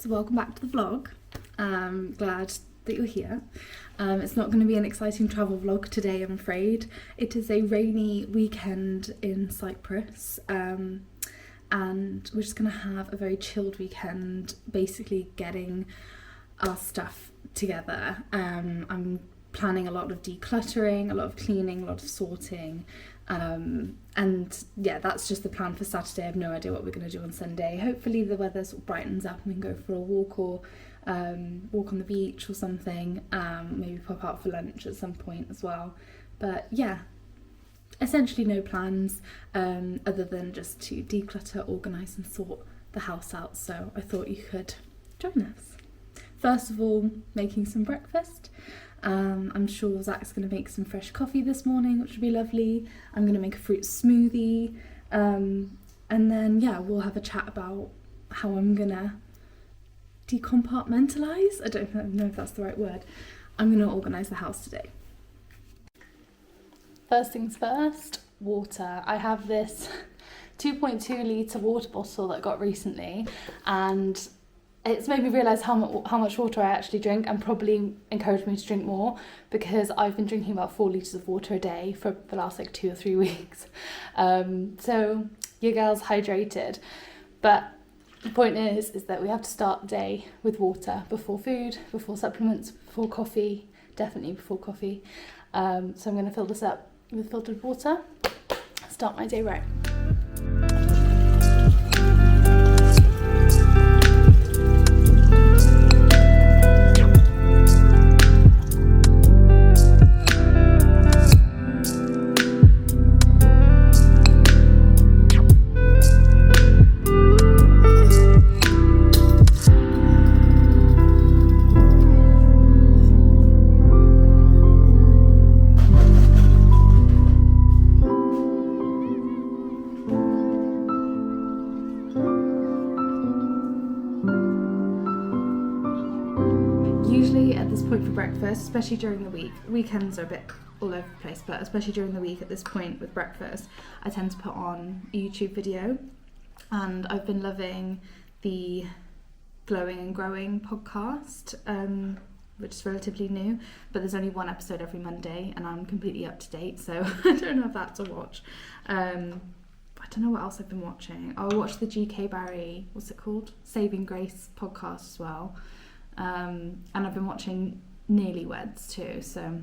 so welcome back to the vlog. Glad that you're here. It's not going to be an exciting travel vlog today, I'm afraid. It is a rainy weekend in Cyprus, and we're just going to have a very chilled weekend, basically getting our stuff together. I'm planning a lot of decluttering, a lot of cleaning, a lot of sorting, and yeah, that's just the plan for Saturday. I have no idea what we're going to do on Sunday. Hopefully the weather sort of brightens up and we can go for a walk, or walk on the beach or something, maybe pop out for lunch at some point as well. But yeah, essentially no plans other than just to declutter, organise and sort the house out, so I thought you could join us. First of all, making some breakfast. I'm sure Zach's going to make some fresh coffee this morning, which would be lovely. I'm going to make a fruit smoothie, and then yeah, we'll have a chat about how I'm going to decompartmentalise. I don't know if that's the right word. I'm going to organise the house today. First things first, water. I have this 2.2 litre water bottle that I got recently, and it's made me realise how much water I actually drink, and probably encouraged me to drink more, because I've been drinking about 4 litres of water a day for the last like 2 or 3 weeks. So your girl's hydrated. But the point is that we have to start the day with water, before food, before supplements, before coffee, definitely before coffee. So I'm going to fill this up with filtered water, start my day right. Usually at this point for breakfast, especially during the week, weekends are a bit all over the place, but especially during the week at this point with breakfast, I tend to put on a YouTube video, and I've been loving the Glowing and Growing podcast, which is relatively new, but there's only one episode every Monday and I'm completely up to date, so I don't have that to watch. I don't know what else I've been watching. I'll watch the GK Barry, what's it called? Saving Grace podcast as well. And I've been watching Nearly Weds too, so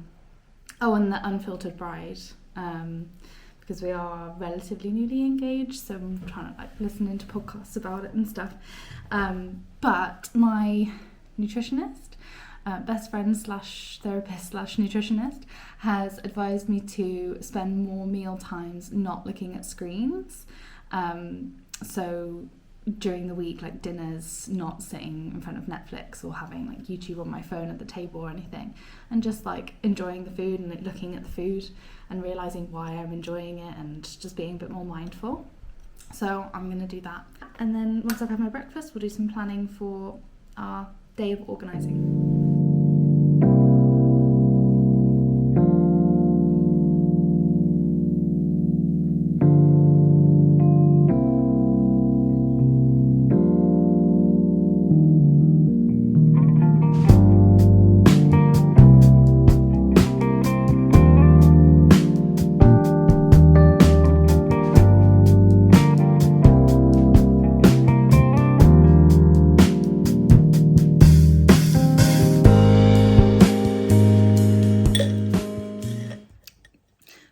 and The Unfiltered Bride, because we are relatively newly engaged, so I'm trying to like listen to podcasts about it and stuff. But my nutritionist, best friend / therapist / nutritionist, has advised me to spend more meal times not looking at screens. So during the week, like dinners, not sitting in front of Netflix or having like YouTube on my phone at the table or anything, and just like enjoying the food and like, looking at the food and realising why I'm enjoying it and just being a bit more mindful. So I'm going to do that. And then once I've had my breakfast, we'll do some planning for our day of organising.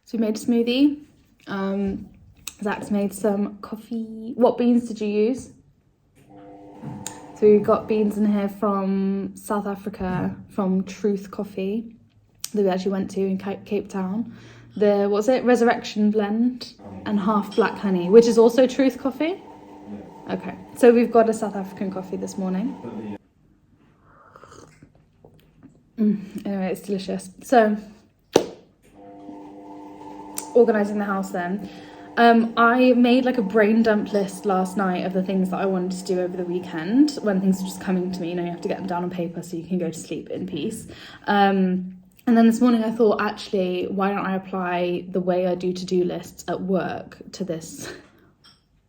So we made a smoothie. Zach's made some coffee. What beans did you use? So we've got beans in here from South Africa, from Truth Coffee, that we actually went to in Cape Town. The, what was it? Resurrection blend and half black honey, which is also Truth Coffee? Okay, so we've got a South African coffee this morning. Anyway, it's delicious. So, organising the house then. I made like a brain dump list last night of the things that I wanted to do over the weekend, when things are just coming to me. You know, you have to get them down on paper so you can go to sleep in peace. And then this morning I thought, actually, why don't I apply the way I do to-do lists at work to this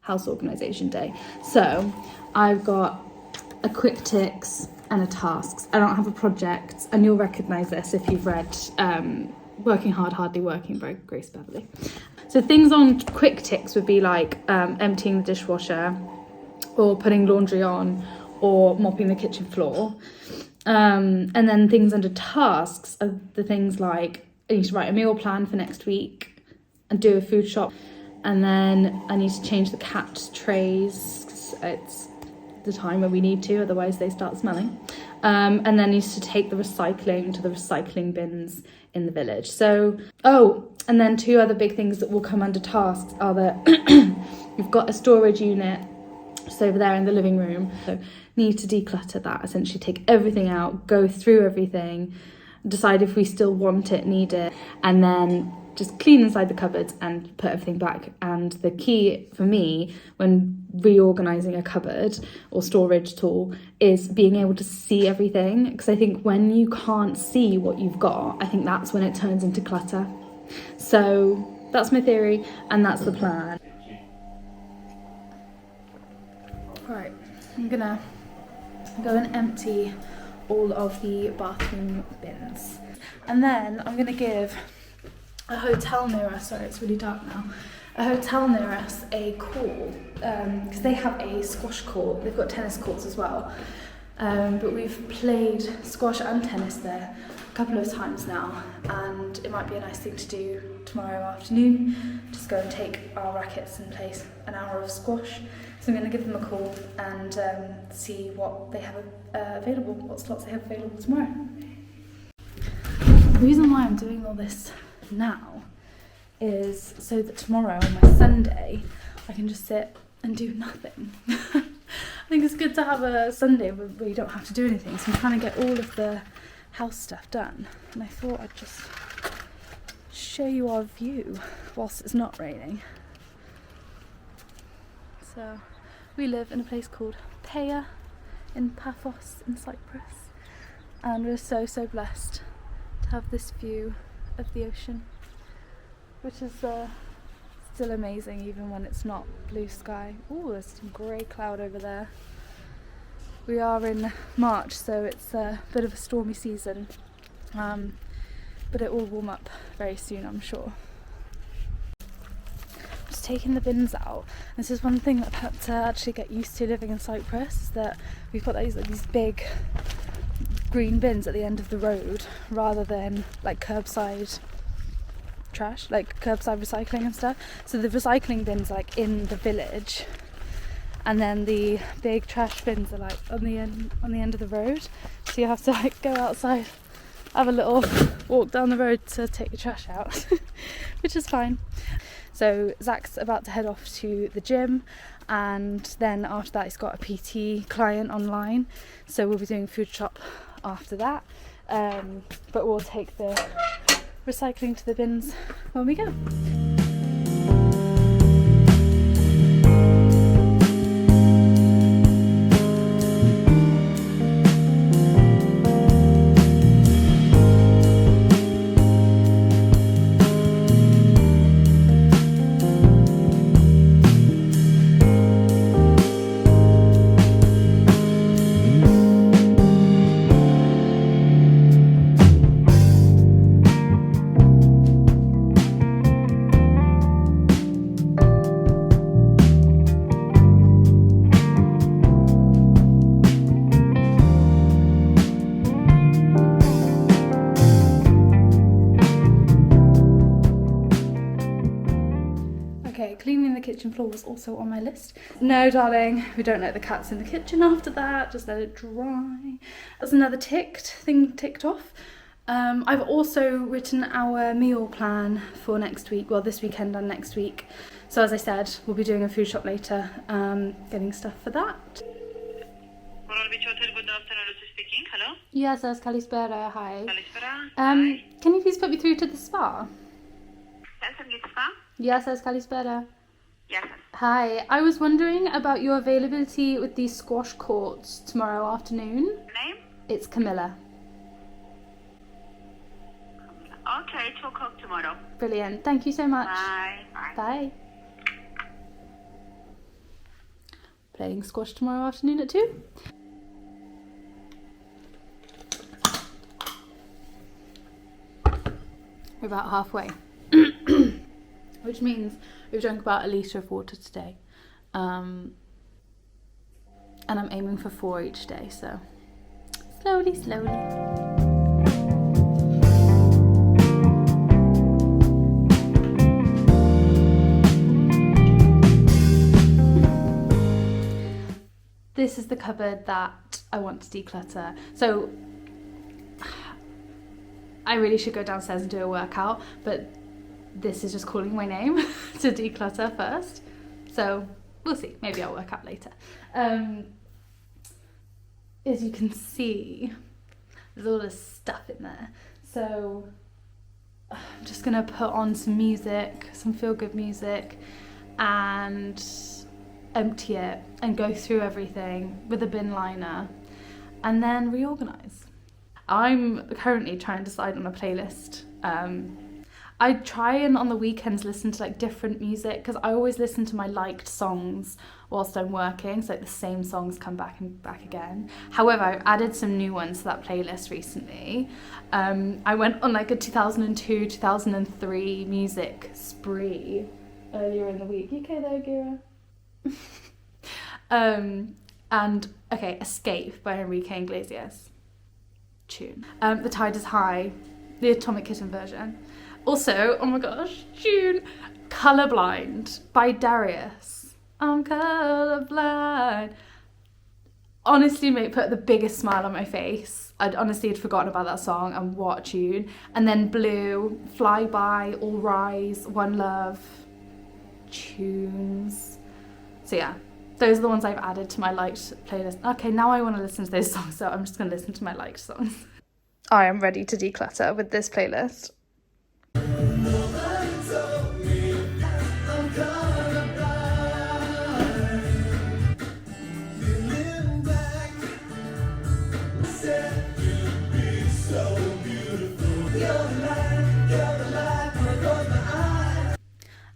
house organisation day? So I've got a quick ticks and a tasks. I don't have a project, and you'll recognise this if you've read Working Hard, Hardly Working by Grace Beverley. So things on quick ticks would be like emptying the dishwasher, or putting laundry on, or mopping the kitchen floor. And then things under tasks are the things like I need to write a meal plan for next week and do a food shop. And then I need to change the cat trays 'cause it's the time when we need to, otherwise they start smelling. And then I need to take the recycling to the recycling bins in the village. So, and then two other big things that will come under tasks are that we've got a storage unit just over there in the living room. So need to declutter that, essentially take everything out, go through everything, decide if we still want it, need it, and then just clean inside the cupboards and put everything back. And the key for me when reorganising a cupboard or storage tool is being able to see everything, because I think when you can't see what you've got, I think that's when it turns into clutter. So that's my theory and that's the plan. Right, I'm gonna go and empty all of the bathroom bins, and then I'm gonna give a hotel near us, sorry it's really dark now, a hotel near us a call, because they have a squash court, they've got tennis courts as well, but we've played squash and tennis there a couple of times now, and it might be a nice thing to do tomorrow afternoon, just go and take our rackets and play an hour of squash. So I'm going to give them a call and see what they have available, what slots they have available tomorrow. The reason why I'm doing all this now is so that tomorrow on my Sunday I can just sit and do nothing. I think it's good to have a Sunday where you don't have to do anything, so I'm trying to get all of the house stuff done, and I thought I'd just show you our view whilst it's not raining. So we live in a place called Paya in Paphos in Cyprus, and we're so blessed to have this view of the ocean, which is still amazing even when it's not blue sky. Oh, there's some grey cloud over there. We are in March, so it's a bit of a stormy season, but it will warm up very soon, I'm sure. Just taking the bins out. This is one thing that I've had to actually get used to living in Cyprus, is that we've got these big green bins at the end of the road rather than like curbside trash, like curbside recycling and stuff. So the recycling bins are like in the village, and then the big trash bins are like on the end of the road. So you have to like go outside, have a little walk down the road to take your trash out, which is fine. So Zach's about to head off to the gym, and then after that he's got a PT client online, so we'll be doing food shop after that, but we'll take the recycling to the bins when we go. Cleaning the kitchen floor was also on my list. No, darling, we don't let the cats in the kitchen after that, just let it dry. That's another thing ticked off. I've also written our meal plan for next week, well this weekend and next week. So as I said, we'll be doing a food shop later, getting stuff for that. Good afternoon, Lucy speaking. Hello? Yes, that's Kalispera, hi. Kalispera. Hi. Can you please put me through to the spa? Spa? Yes, that's Kalispera. Yes. Hi, I was wondering about your availability with these squash courts tomorrow afternoon. Name? It's Camilla. Okay, 2 o'clock tomorrow. Brilliant, thank you so much. Bye. Bye. Playing squash tomorrow afternoon at 2. We're about halfway, which means we've drunk about a litre of water today. And I'm aiming for 4 each day, so slowly. This is the cupboard that I want to declutter. So I really should go downstairs and do a workout, but this is just calling my name to declutter first. So we'll see, maybe I'll work out later. As you can see, there's all this stuff in there. So I'm just gonna put on some music, some feel-good music, and empty it and go through everything with a bin liner and then reorganize. I'm currently trying to decide on a playlist. I try and on the weekends listen to like different music, because I always listen to my liked songs whilst I'm working, so like the same songs come back and back again. However, I've added some new ones to that playlist recently. I went on like a 2002, 2003 music spree earlier in the week. You okay there, Gira? And okay, Escape by Enrique Iglesias tune. The Tide is High, the Atomic Kitten version. Also, oh my gosh, June, Colorblind by Darius. I'm colorblind. Honestly, mate, put the biggest smile on my face. I'd forgotten about that song, and what a tune. And then Blue, Fly By, All Rise, One Love, tunes. So yeah, those are the ones I've added to my liked playlist. Okay, now I want to listen to those songs, so I'm just going to listen to my liked songs. I am ready to declutter with this playlist.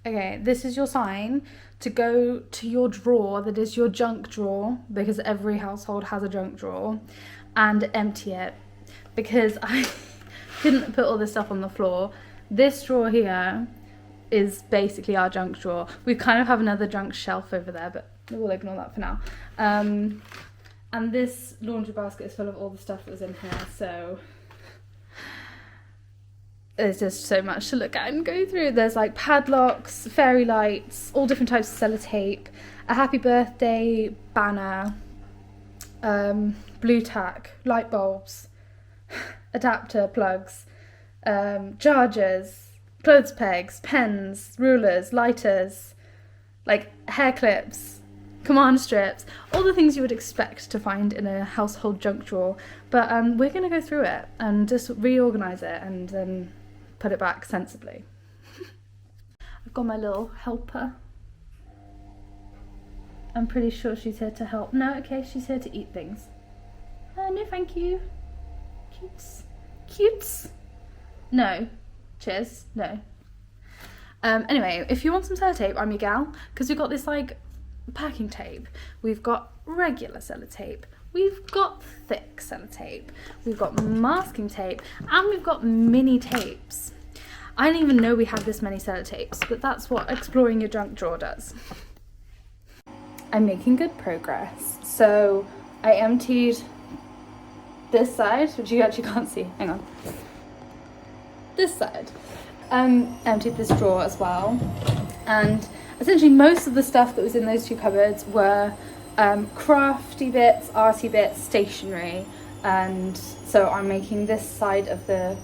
Okay, this is your sign to go to your drawer that is your junk drawer, because every household has a junk drawer, and empty it, because I couldn't put all this stuff on the floor. This drawer here is basically our junk drawer. We kind of have another junk shelf over there, but we'll ignore that for now. And this laundry basket is full of all the stuff that was in here, so there's just so much to look at and go through. There's like padlocks, fairy lights, all different types of sellotape, a happy birthday banner, blue tack, light bulbs, adapter plugs, chargers, clothes pegs, pens, rulers, lighters, like hair clips, command strips, all the things you would expect to find in a household junk drawer. But we're going to go through it and just reorganise it and then put it back sensibly. I've got my little helper. I'm pretty sure she's here to help. No, okay, she's here to eat things. No, thank you. Cutes. Cutes. No. Cheers. No. Anyway, if you want some sellotape, I'm your gal, because we've got this like packing tape. We've got regular sellotape. We've got thick sellotape, we've got masking tape, and we've got mini tapes. I didn't even know we had this many sellotapes, but that's what exploring your junk drawer does. I'm making good progress. So I emptied this side, which you actually can't see, hang on. This side. Emptied this drawer as well. And essentially most of the stuff that was in those two cupboards were crafty bits, arty bits, stationery, and so I'm making this side of the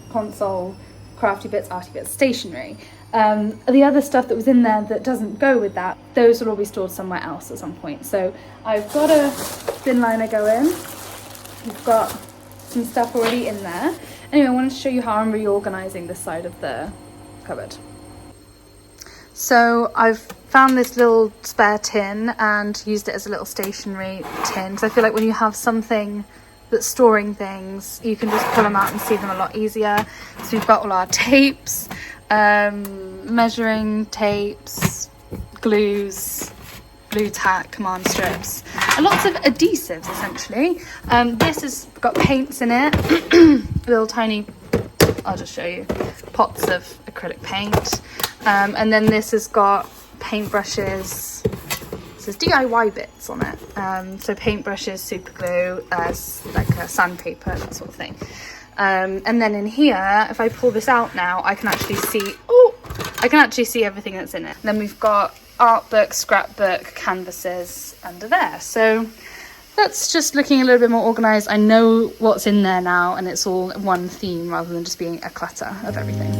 console crafty bits, arty bits, stationery. The other stuff that was in there that doesn't go with that, those will all be stored somewhere else at some point. So I've got a bin liner going. We've got some stuff already in there. Anyway, I wanted to show you how I'm reorganising this side of the cupboard. So I've found this little spare tin and used it as a little stationery tin, because I feel like when you have something that's storing things, you can just pull them out and see them a lot easier. So we've got all our tapes, measuring tapes, glues, blue tack, command strips, and lots of adhesives essentially. This has got paints in it, little tiny I'll just show you. Pots of acrylic paint. And then this has got paintbrushes. It says DIY bits on it. So paintbrushes, super glue, like a sandpaper, that sort of thing. And then in here, if I pull this out now, I can actually see everything that's in it. Then we've got art book, scrapbook, canvases under there. So that's just looking a little bit more organised. I know what's in there now, and it's all one theme rather than just being a clutter of everything.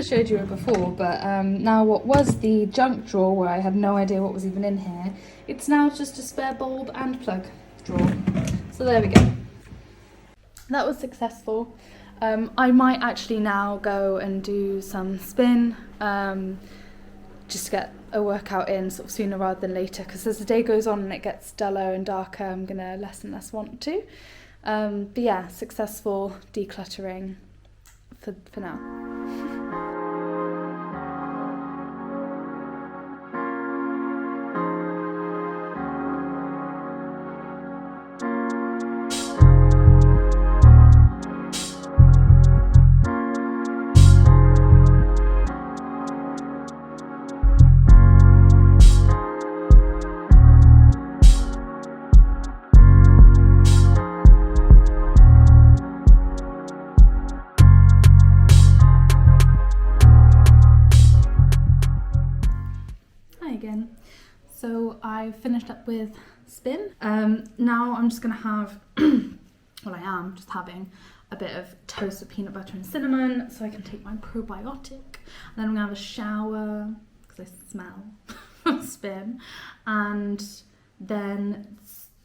Showed you it before, but now what was the junk drawer where I had no idea what was even in here, it's now just a spare bulb and plug drawer. So there we go. That was successful. I might actually now go and do some spin, just to get a workout in sort of sooner rather than later, because as the day goes on and it gets duller and darker, I'm gonna less and less want to. But yeah, successful decluttering for now. Again, so I finished up with spin. Now I'm just gonna have well, I am just having a bit of toast with peanut butter and cinnamon so I can take my probiotic, and then I'm gonna have a shower because I smell spin, and then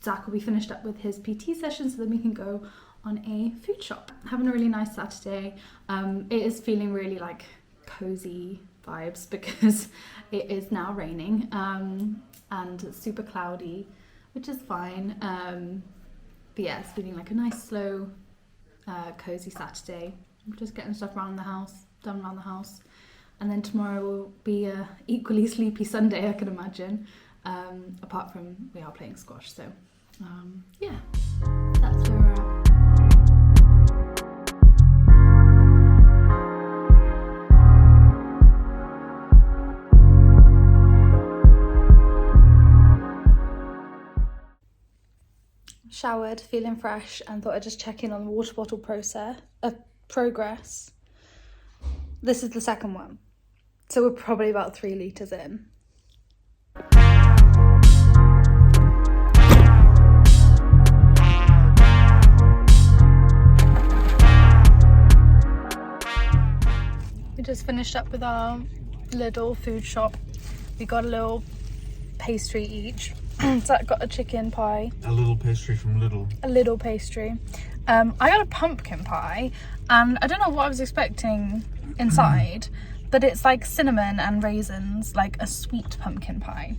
Zach will be finished up with his PT session, so then we can go on a food shop. Having a really nice Saturday. It is feeling really like cozy vibes because it is now raining and it's super cloudy, which is fine. But yeah, it's feeling like a nice slow cozy Saturday. I'm just getting stuff done around the house, and then tomorrow will be a equally sleepy Sunday, I can imagine, apart from we are playing squash. So yeah, that's where we're at. Showered, feeling fresh, and thought I'd just check in on the water bottle progress. This is the second one, so we're probably about 3 litres in. We just finished up with our little food shop. We got a little pastry each. So I got a chicken pie. A little pastry from Lidl. A little pastry. I got a pumpkin pie, and I don't know what I was expecting inside, but it's like cinnamon and raisins, like a sweet pumpkin pie,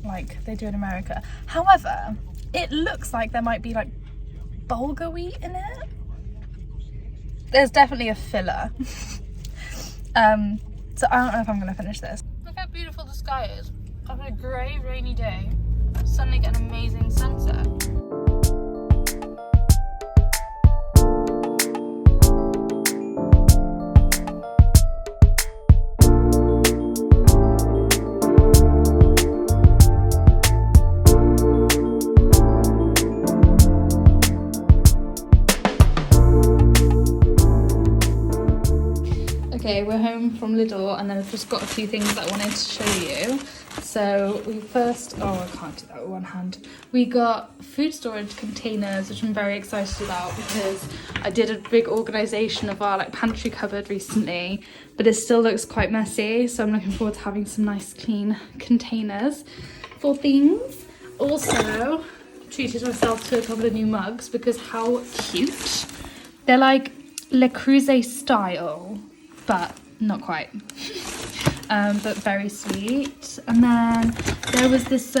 like they do in America. However, it looks like there might be like bulgur wheat in it. There's definitely a filler. So I don't know if I'm gonna finish this. Look how beautiful the sky is. After a grey, rainy day, suddenly get an amazing sunset. Okay, we're home from Lidl, and then I've just got a few things that I wanted to show you. So we first, I can't do that with one hand. We got food storage containers, which I'm very excited about because I did a big organisation of our like pantry cupboard recently, but it still looks quite messy. So I'm looking forward to having some nice clean containers for things. Also, treated myself to a couple of new mugs because how cute. They're like Le Creuset style, but not quite. But very sweet. And then there was this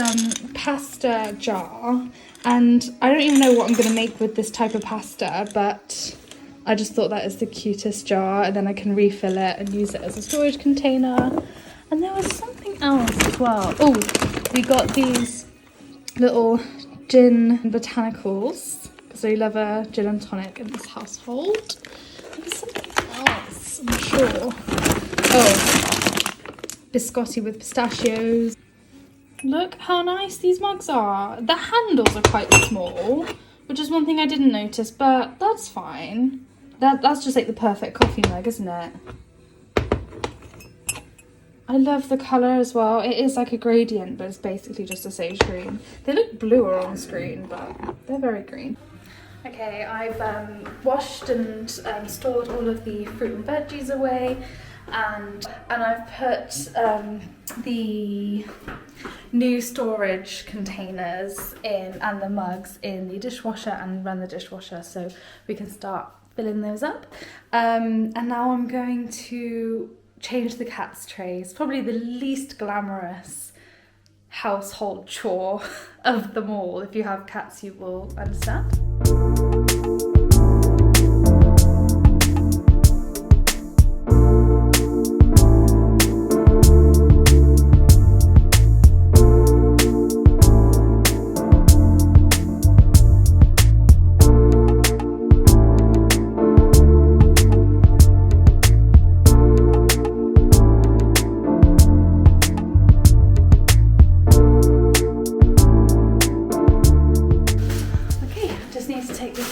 pasta jar, and I don't even know what I'm going to make with this type of pasta, but I just thought that is the cutest jar, and then I can refill it and use it as a storage container. And there was something else as well. Oh, we got these little gin botanicals, because I love a gin and tonic in this household. There was something else, I'm sure. Oh, biscotti with pistachios. Look how nice these mugs are. The handles are quite small, which is one thing I didn't notice, but that's fine. That's just like the perfect coffee mug, isn't it? I love the colour as well. It is like a gradient, but it's basically just a sage green. They look bluer on the screen, but they're very green. Okay, I've washed and stored all of the fruit and veggies away, and I've put the new storage containers in and the mugs in the dishwasher and run the dishwasher so we can start filling those up. And now I'm going to change the cat's trays. Probably the least glamorous household chore of them all. If you have cats, you will understand.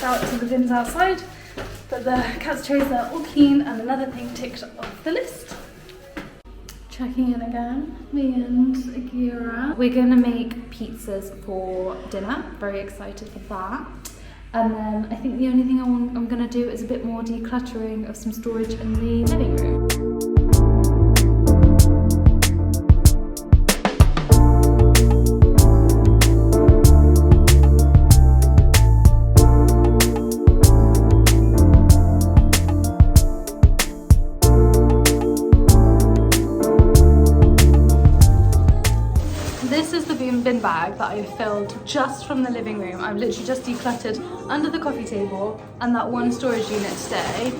Out to the bins outside, but the cat's trays are all clean and another thing ticked off the list. Checking in again, me and Agira. We're gonna make pizzas for dinner, very excited for that. And then I think the only thing I'm gonna do is a bit more decluttering of some storage in the living room. Bin bag that I filled just from the living room. I've literally just decluttered under the coffee table and that one storage unit today.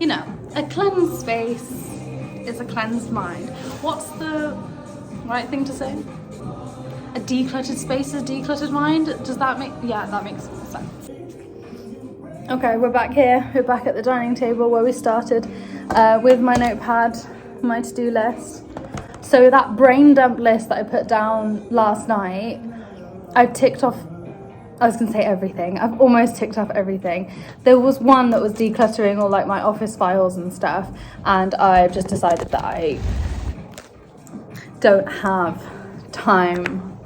You know, a cleansed space is a cleansed mind. What's the right thing to say? A decluttered space is a decluttered mind? Does that make, yeah, that makes sense. Okay, we're back here. We're back at the dining table where we started with my notepad, my to-do list. So that brain dump list that I put down last night, I've ticked off, I was going to say everything. I've almost ticked off everything. There was one that was decluttering all like my office files and stuff, and I've just decided that I don't have time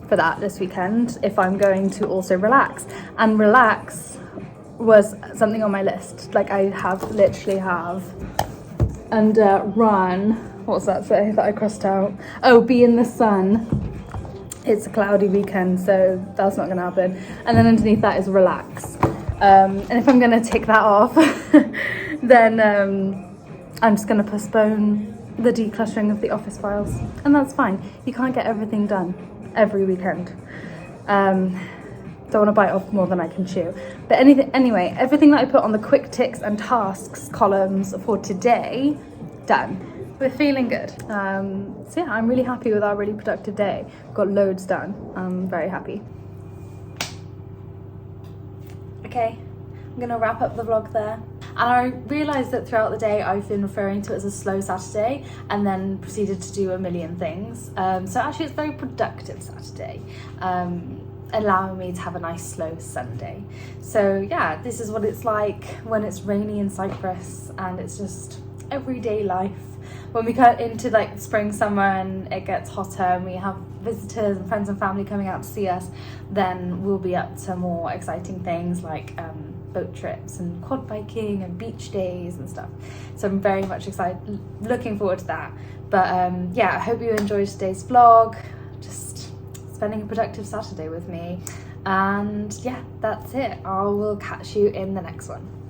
for that this weekend if I'm going to also relax. And relax was something on my list. Like I literally have, and run. What's that say that I crossed out? Oh, be in the sun. It's a cloudy weekend, so that's not going to happen. And then underneath that is relax. And if I'm going to tick that off, then I'm just going to postpone the decluttering of the office files. And that's fine. You can't get everything done every weekend. Don't want to bite off more than I can chew. But anyway, everything that I put on the quick ticks and tasks columns for today, done. We're feeling good. So yeah, I'm really happy with our really productive day. Got loads done. I'm very happy. Okay, I'm gonna wrap up the vlog there. And I realised that throughout the day I've been referring to it as a slow Saturday and then proceeded to do a million things. So actually it's a very productive Saturday, allowing me to have a nice slow Sunday. So yeah, this is what it's like when it's rainy in Cyprus and it's just everyday life. When we get into like spring, summer and it gets hotter and we have visitors and friends and family coming out to see us, then we'll be up to more exciting things like boat trips and quad biking and beach days and stuff. So I'm very much excited, looking forward to that. But yeah, I hope you enjoyed today's vlog, just spending a productive Saturday with me. And yeah, that's it. I will catch you in the next one.